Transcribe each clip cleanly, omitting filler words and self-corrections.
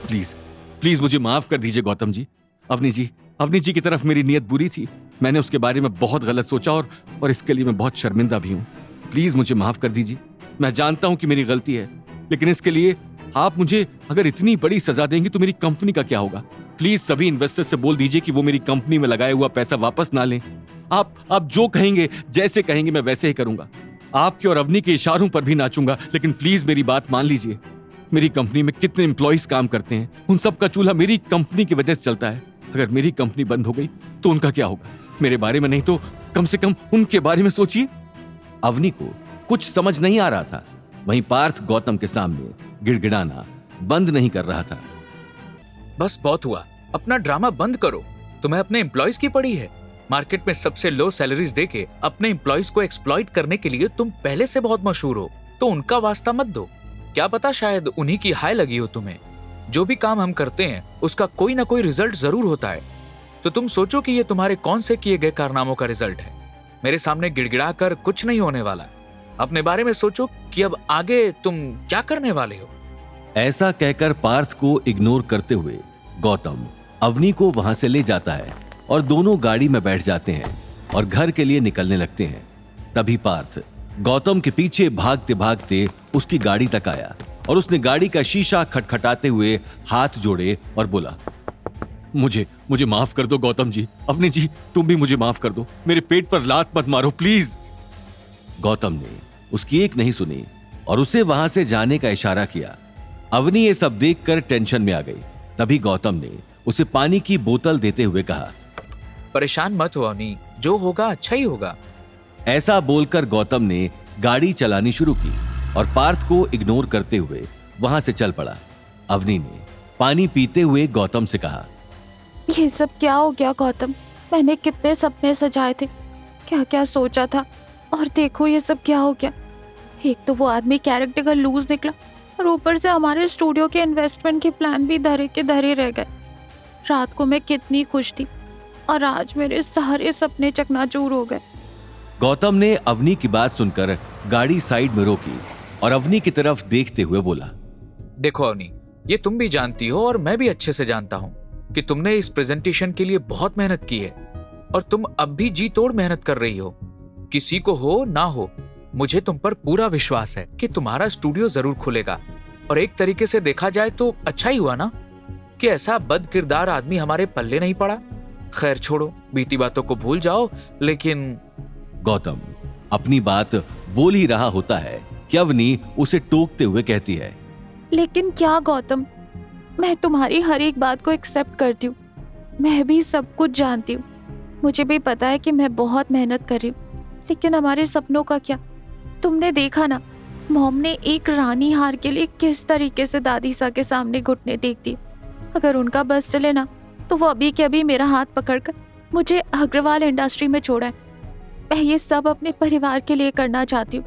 Please please मुझे माफ कर दीजिए गौतम जी। अवनी जी की तरफ मेरी नीयत बुरी थी। मैंने उसके बारे में बहुत गलत सोचा और इसके लिए मैं बहुत शर्मिंदा भी हूँ। प्लीज मुझे माफ कर दीजिए। मैं जानता हूँ कि मेरी गलती है, लेकिन इसके लिए आप मुझे अगर इतनी बड़ी सजा देंगे तो मेरी कंपनी का क्या होगा? प्लीज सभी इन्वेस्टर से बोल दीजिए कि वो मेरी कंपनी में लगाया हुआ पैसा वापस ना लें। आप जो कहेंगे, जैसे कहेंगे मैं वैसे ही करूंगा। आपके और अवनी के इशारों पर भी नाचूंगा, लेकिन प्लीज मेरी बात मान लीजिए। मेरी कंपनी में कितने एम्प्लॉइज काम करते हैं, उन सब का चूल्हा मेरी कंपनी की वजह से चलता है। अगर मेरी कंपनी बंद हो गई तो उनका क्या होगा? मेरे बारे में नहीं तो कम से कम उनके बारे में सोचिए। अवनी को कुछ समझ नहीं आ रहा था। वहीं पार्थ गौतम के सामने गिड़गिड़ाना बंद नहीं कर रहा था। बस बहुत हुआ, अपना ड्रामा बंद करो। तुम्हें अपने एम्प्लॉइज की पड़ी है। मार्केट में सबसे लो सैलरीज देके अपने एम्प्लॉइज को एक्सप्लॉइट करने के लिए तुम पहले से बहुत मशहूर हो, तो उनका वास्ता मत दो। क्या पता शायद उन्हीं की हाय लगी हो तुम्हें। जो भी काम हम करते हैं उसका कोई ना कोई रिजल्ट जरूर होता है, तो तुम सोचो कि ये तुम्हारे कौन से किए गए कारनामों का रिजल्ट है। मेरे सामने गिड़गिड़ा कर कुछ नहीं होने वाला। अपने बारे में सोचो कि अब आगे तुम क्या करने वाले हो। ऐसा कहकर पार्थ को इग्नोर करते हुए गौतम अवनी को वहां से ले जाता है और दोनों गाड़ी में बैठ जाते हैं और घर के लिए निकलने लगते हैं। तभी पार्थ गौतम के पीछे भागते भागते उसकी गाड़ी तक आया और उसने गाड़ी का शीशा खटखटाते हुए हाथ जोड़े और बोला, मुझे माफ कर दो गौतम जी। अवनी जी तुम भी मुझे माफ कर दो। मेरे पेट पर लात मत मारो प्लीज। गौतम ने उसकी एक नहीं सुनी और उसे वहां से जाने का इशारा किया। अवनी ये सब देखकर टेंशन में आ गई। तभी गौतम ने उसे पानी की बोतल देते हुए कहा, परेशान मत हो अवनी, जो होगा अच्छा ही होगा। ऐसा बोलकर गौतम ने गाड़ी चलानी शुरू की और पार्थ को इग्नोर करते हुए वहां से चल पड़ा। अवनी ने पानी पीते हुए गौतम से कहा, ये सब क्या हो गया गौतम? मैंने कितने सपने सजाए थे, क्या क्या सोचा था, और देखो ये सब क्या हो गया। एक तो वो आदमी कैरेक्टर का लूज निकला और ऊपर से हमारे स्टूडियो के इन्वेस्टमेंट के प्लान भी धरे के धरे रह गए। रात को मैं कितनी खुश थी और आज मेरे सारे सपने चकनाचूर हो गए। गौतम ने अवनी की बात सुनकर गाड़ी साइड में रोकी और अवनी की तरफ देखते हुए बोला, देखो अवनी, ये तुम भी जानती हो और मैं भी अच्छे से जानता हूँ कि तुमने इस प्रेजेंटेशन के लिए बहुत मेहनत की है और तुम अब भी जी तोड़ मेहनत कर रही हो। किसी को हो ना हो, मुझे तुम पर पूरा विश्वास है कि तुम्हारा स्टूडियो जरूर खुलेगा। और एक तरीके से देखा जाए तो अच्छा ही हुआ ना कि ऐसा बद किरदार आदमी हमारे पल्ले नहीं पड़ा। खैर छोड़ो, बीती बातों को भूल जाओ। लेकिन गौतम अपनी बात बोल ही रहा होता है कि अवनी उसे टोकते हुए कहती है, लेकिन क्या गौतम, मैं तुम्हारी हर एक बात को एक्सेप्ट करती हूँ। मैं भी सब कुछ जानती हूँ। मुझे भी पता है कि मैं बहुत मेहनत कर रही हूँ, लेकिन हमारे सपनों का क्या? तुमने देखा ना, मॉम ने एक रानी हार के लिए किस तरीके से दादी सा के सामने घुटने टेक दिए। अगर उनका बस चले ना तो वो अभी के अभी मेरा हाथ पकड़कर मुझे अग्रवाल इंडस्ट्री में छोड़ा है। मैं ये सब अपने परिवार के लिए करना चाहती हूँ।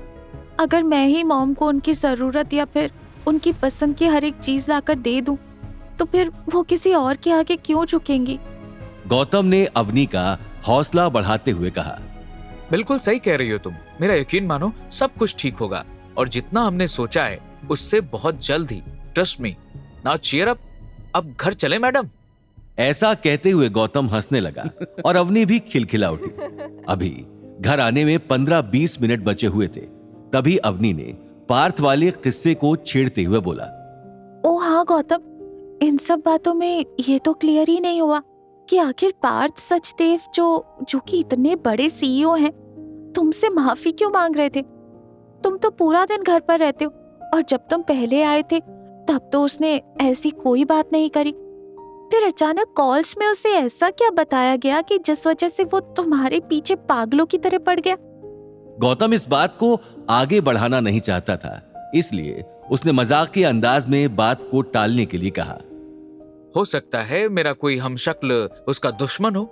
अगर मैं ही मॉम को उनकी ज़रूरत या फिर उनकी पसंद की हर एक चीज़ लाकर दे दूँ तो फिर वो किसी और के आगे क्यों झुकेंगी? गौतम ने अवनी का हौसला बढ़ाते हुए कहा, बिल्कुल सही कह रही हो तुम। मेरा यकीन मानो, सब कुछ ठीक होगा और जितना हमने सोचा है उससे बहुत जल्द ही। Trust me. Now cheer up. अब घर चले मैडम। ऐसा कहते हुए गौतम हंसने लगा और अवनी भी खिलखिला उठी। अभी घर आने में 15-20 मिनट बचे हुए थे। तभी अवनी ने पार्थ वाले किस्से को छेड़ते हुए बोला, ओ हाँ गौतम, इन सब बातों में ये तो क्लियर ही नहीं हुआ कि आखिर पार्थ सचदेव जो कि इतने बड़े सीईओ हैं, तुमसे माफी क्यों मांग रहे थे? तुम तो पूरा दिन घर पर रहते हो और जब तुम पहले आए थे तब तो उसने ऐसी कोई बात नहीं करी। फिर अचानक कॉल्स में उसे ऐसा क्या बताया गया कि जिस वजह से वो तुम्हारे पीछे पागलों की तरह पड़ गया? गौतम इस बात को आगे बढ़ाना नहीं चाहता था, इसलिए उसने मजाक के अंदाज में बात को टालने के लिए कहा, हो सकता है मेरा कोई हमशक्ल उसका दुश्मन हो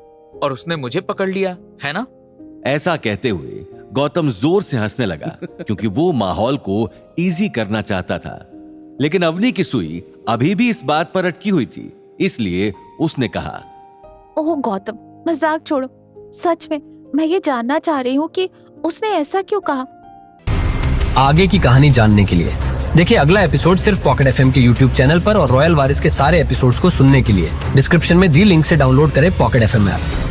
और उसने मुझे पकड़ लिया है ना। ऐसा कहते हुए गौतम जोर से हंसने लगा क्योंकि वो माहौल को इजी करना चाहता था। लेकिन अवनी की सुई अभी भी इस बात पर अटकी हुई थी, इसलिए उसने कहा, ओह गौतम, मजाक छोड़ो। सच में मैं ये जानना चाह रही हूँ कि उसने ऐसा क्यों कहा। आगे की कहानी जानने के लिए देखिए अगला एपिसोड सिर्फ पॉकेट एफएम के यूट्यूब चैनल पर और रॉयल वारिस के सारे एपिसोड्स को सुनने के लिए डिस्क्रिप्शन में दी लिंक से डाउनलोड करें पॉकेट एफएम ऐप।